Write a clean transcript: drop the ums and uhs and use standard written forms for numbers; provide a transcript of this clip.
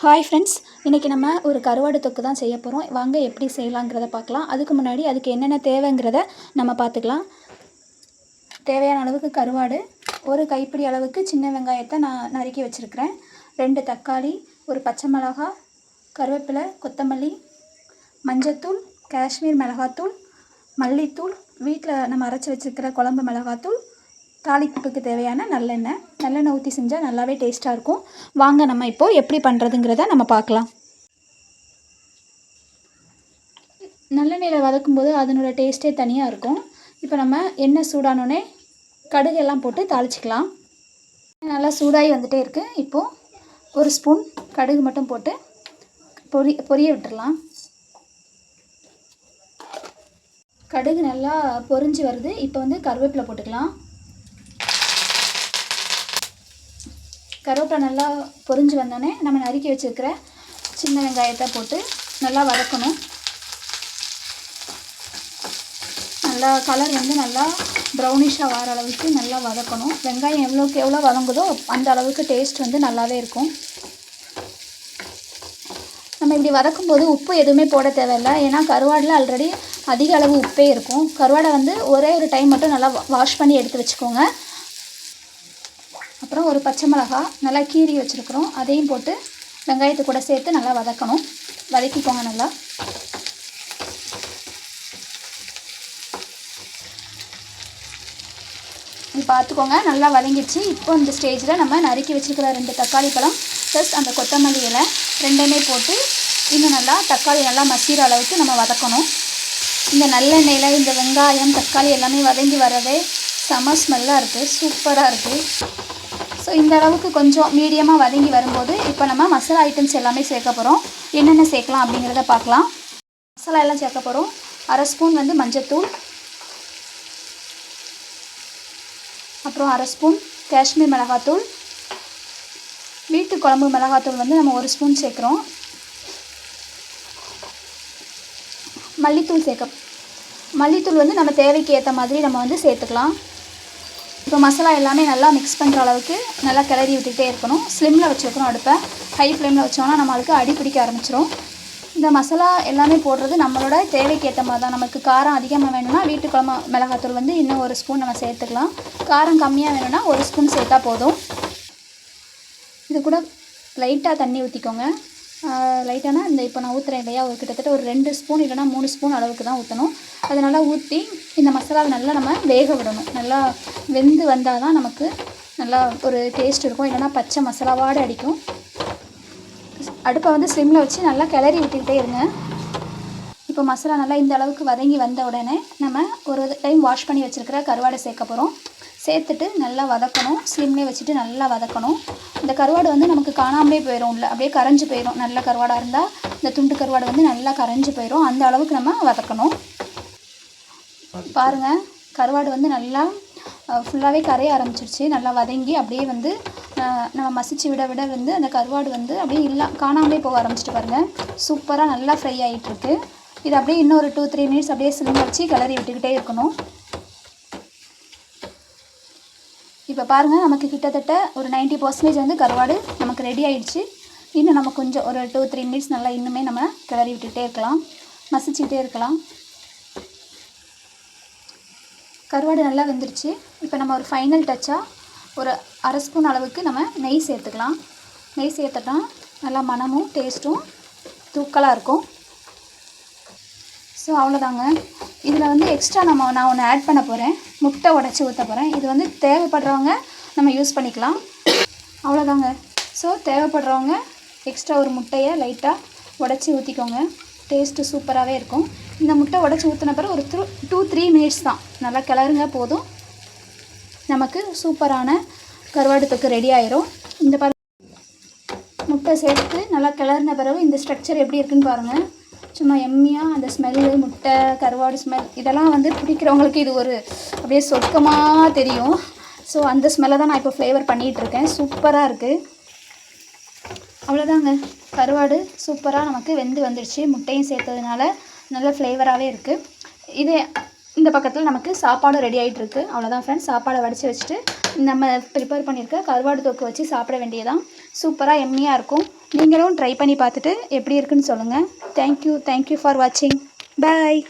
Hi friends, இன்றைக்கி நம்ம ஒரு கருவாடு தொக்கு தான் செய்ய போகிறோம். வாங்க எப்படி செய்யலாங்கிறத பார்க்கலாம். அதுக்கு முன்னாடி அதுக்கு என்னென்ன தேவைங்கிறத நம்ம பார்த்துக்கலாம். தேவையான அளவுக்கு கருவாடு, ஒரு கைப்பிடி அளவுக்கு சின்ன வெங்காயத்தை நான் நறுக்கி வச்சுருக்கிறேன், 2 தக்காளி, ஒரு பச்சை மிளகாய், கருவேப்பிலை, கொத்தமல்லி, மஞ்சத்தூள், காஷ்மீர் மிளகாத்தூள், மல்லித்தூள், வீட்டில் நம்ம அரைச்சி வச்சுருக்கிற குழம்பு மிளகாத்தூள், தாளிப்புக்கு தேவையான நல்லெண்ணெய் ஊற்றி செஞ்சால் நல்லாவே டேஸ்ட்டாக இருக்கும். வாங்க நம்ம இப்போது எப்படி பண்ணுறதுங்கிறத நம்ம பார்க்கலாம். நல்லெண்ணெயில் வதக்கும்போது அதனோட டேஸ்ட்டே தனியாக இருக்கும். இப்போ நம்ம எண்ணெய் சூடானோடனே கடுகெல்லாம் போட்டு தாளிச்சிக்கலாம். நல்லா சூடாகி வந்துகிட்டே இருக்குது. இப்போது ஒரு ஸ்பூன் கடுகு மட்டும் போட்டு பொரிய விட்டுடலாம். கடுகு நல்லா பொரிஞ்சு வருது. இப்போ வந்து கருவேப்பிலை போட்டுக்கலாம். கருவேப்பிலை நல்லா பொரிஞ்சு வந்தோடனே நம்ம நறுக்கி வச்சுருக்கிற சின்ன வெங்காயத்தை போட்டு நல்லா வதக்கணும். நல்லா கலர் வந்து நல்லா ப்ரௌனிஷாக வர அளவுக்கு நல்லா வதக்கணும். வெங்காயம் எவ்வளோக்கு எவ்வளோ வதங்குதோ அந்த அளவுக்கு டேஸ்ட் வந்து நல்லாவே இருக்கும். நம்ம இப்படி வதக்கும்போது உப்பு எதுவுமே போட தேவையில்லை, ஏன்னா கருவாடில் ஆல்ரெடி அதிக அளவு உப்பே இருக்கும். கருவாடை வந்து ஒரே ஒரு டைம் மட்டும் நல்லா வாஷ் பண்ணி எடுத்து வச்சுக்கோங்க. அப்புறம் ஒரு பச்சை மிளகாய் நல்லா கீறி வச்சுருக்குறோம், அதையும் போட்டு வெங்காயத்தை கூட சேர்த்து நல்லா வதக்கிக்கோங்க. நல்லா இது பார்த்துக்கோங்க, நல்லா வதங்கிடுச்சு. இப்போ இந்த ஸ்டேஜில் நம்ம நறுக்கி வச்சுருக்கிற 2 தக்காளி பழம் ப்ளஸ் அந்த கொத்தமல்லி இலை ரெண்டுமே போட்டு இன்னும் நல்லா தக்காளி நல்லா மசிகிற அளவுக்கு நம்ம வதக்கணும். இந்த நல்லெண்ணெயில் இந்த வெங்காயம் தக்காளி எல்லாமே வதங்கி வரதே செம ஸ்மெல்லாக இருக்குது, சூப்பராக இருக்குது. ஸோ இந்த அளவுக்கு கொஞ்சம் மீடியமாக வதங்கி வரும்போது இப்போ நம்ம மசாலா ஐட்டம்ஸ் எல்லாமே சேர்க்க போகிறோம். என்னென்ன சேர்க்கலாம் அப்படிங்கிறத பார்க்கலாம். மசாலா எல்லாம் சேர்க்க போகிறோம். 1/2 ஸ்பூன் வந்து மஞ்சத்தூள், அப்புறம் 1/2 ஸ்பூன் காஷ்மீர் மிளகாத்தூள், வீட்டு குழம்பு மிளகாத்தூள் வந்து நம்ம 1 ஸ்பூன் சேர்க்குறோம். மல்லித்தூள் வந்து நம்ம தேவைக்கு ஏற்ற மாதிரி நம்ம வந்து சேர்த்துக்கலாம். இப்போ மசாலா எல்லாமே நல்லா மிக்ஸ் பண்ணுற அளவுக்கு நல்லா கிளறி விட்டுகிட்டே இருக்கணும். ஸ்லிம்மில் வச்சுருக்கணும் அடுப்பை. ஹை ஃப்ளேமில் வச்சோன்னா நம்மளுக்கு அடி பிடிக்க ஆரம்பிச்சிடும். இந்த மசாலா எல்லாமே போடுறது நம்மளோட தேவைக்கு ஏற்ற மாதிரி தான். நமக்கு காரம் அதிகமாக வேணும்னா வீட்டு குழம்பு மிளகாத்தூள் வந்து இன்னும் 1 ஸ்பூன் நம்ம சேர்த்துக்கலாம். காரம் கம்மியாக வேணும்னா 1 ஸ்பூன் சேர்த்தா போதும். இது கூட லைட்டாக தண்ணி ஊற்றிக்கோங்க. லைட்டானா இந்த இப்போ நான் ஊற்றுறேன் இல்லையா, ஒரு கிட்டத்தட்ட ஒரு 2 ஸ்பூன் இல்லைனா 3 ஸ்பூன் அளவுக்கு தான் ஊற்றணும். அதனால் ஊற்றி இந்த மசாலாவை நல்லா நம்ம வேக விடணும். நல்லா வெந்து வந்தால் தான் நமக்கு நல்லா ஒரு டேஸ்ட் இருக்கும், இல்லைனா பச்சை மசாலாவாடு அடிக்கும். அடுப்பை வந்து ஸ்லிம்மில் வச்சு நல்லா கிளறி விட்டுக்கிட்டே இருங்க. இப்போ மசாலா நல்லா இந்த அளவுக்கு வதங்கி வந்த உடனே நம்ம ஒரு டைம் வாஷ் பண்ணி வச்சுருக்கிற கருவாடை சேர்க்க போகிறோம். சேர்த்துட்டு நல்லா வதக்கணும். ஸ்லிம்லேயே வச்சுட்டு நல்லா வதக்கணும். இந்த கருவாடு வந்து நமக்கு காணாமலே போயிடும், இல்லை அப்படியே கரைஞ்சி போயிடும். நல்ல கருவாடாக இருந்தால் இந்த துண்டு கருவாடு வந்து நல்லா கரைஞ்சி போயிடும். அந்த அளவுக்கு நம்ம வதக்கணும். பாருங்கள், கருவாடு வந்து நல்லா ஃபுல்லாகவே கரைய ஆரம்பிச்சிருச்சு. நல்லா வதங்கி அப்படியே வந்து நம்ம மசிச்சு விட வந்து அந்த கருவாடு வந்து அப்படியே காணாமலே போக ஆரம்பிச்சிட்டு பாருங்கள். சூப்பராக நல்லா ஃப்ரை ஆகிட்டுருக்கு. இது அப்படியே இன்னொரு 2-3 மினிட்ஸ் அப்படியே ஸ்லிம் வச்சு கிளறி விட்டுக்கிட்டே இருக்கணும். இப்போ பாருங்கள், நமக்கு கிட்டத்தட்ட ஒரு 90% வந்து கருவாடு நமக்கு ரெடி ஆகிடுச்சு. இன்னும் நம்ம கொஞ்சம் ஒரு 2-3 மினிட்ஸ் நல்லா இன்னுமே நம்ம கிளறி விட்டுகிட்டே இருக்கலாம், மசிச்சுக்கிட்டே இருக்கலாம். கருவாடு நல்லா வெந்துருச்சு. இப்போ நம்ம ஒரு ஃபைனல் டச்சாக ஒரு 1/2 ஸ்பூன் அளவுக்கு நம்ம நெய் சேர்த்துக்கலாம். நெய் சேர்த்துட்டா நல்லா மணமும் டேஸ்ட்டும் தூக்கலாக இருக்கும். ஸோ அவ்வளோதாங்க. இதில் வந்து எக்ஸ்ட்ரா நான் ஒன்று ஆட் பண்ண போகிறேன். முட்டை உடச்சி ஊற்ற போகிறேன். இது வந்து தேவைப்படுறவங்க நம்ம யூஸ் பண்ணிக்கலாம். அவ்வளோதாங்க. ஸோ தேவைப்படுறவங்க எக்ஸ்ட்ரா ஒரு முட்டையை லைட்டாக உடச்சி ஊற்றிக்கோங்க. டேஸ்ட்டு சூப்பராகவே இருக்கும். இந்த முட்டை உடச்சி ஊற்றின பிறகு ஒரு 2-3 மினிட்ஸ் தான் நல்லா கிளறுங்க, போதும். நமக்கு சூப்பரான கருவாடு தொக்கு ரெடி ஆயிரும். இந்த முட்டை சேர்த்து நல்லா கிளறின பிறகு இந்த ஸ்ட்ரக்சர் எப்படி இருக்குன்னு பாருங்கள். சும்மா எம்மியாக அந்த ஸ்மெல்லு, முட்டை கருவாடு ஸ்மெல் இதெல்லாம் வந்து பிடிக்கிறவங்களுக்கு இது ஒரு அப்படியே சொர்க்கமாக தெரியும். ஸோ அந்த ஸ்மெல்லை தான் நான் இப்போ ஃப்ளேவர் பண்ணிகிட்ருக்கேன். சூப்பராக இருக்குது. அவ்வளோதாங்க, கருவாடு சூப்பராக நமக்கு வெந்து வந்துடுச்சு. முட்டையும் சேர்த்ததுனால நல்ல ஃப்ளேவராகவே இருக்குது. இதே இந்த பக்கத்தில் நமக்கு சாப்பாடும் ரெடி ஆகிட்டுருக்கு. அவ்வளோதான் ஃப்ரெண்ட்ஸ், சாப்பாடை வடித்து வச்சுட்டு நம்ம ப்ரிப்பேர் பண்ணியிருக்க கருவாடு தொக்கு வச்சு சாப்பிட வேண்டியதான். சூப்பராக எம்மியாக இருக்கும். நீங்களும் ட்ரை பண்ணி பார்த்துட்டு எப்படி இருக்குன்னு சொல்லுங்கள். தேங்க்யூ ஃபார் வாட்சிங். பாய்.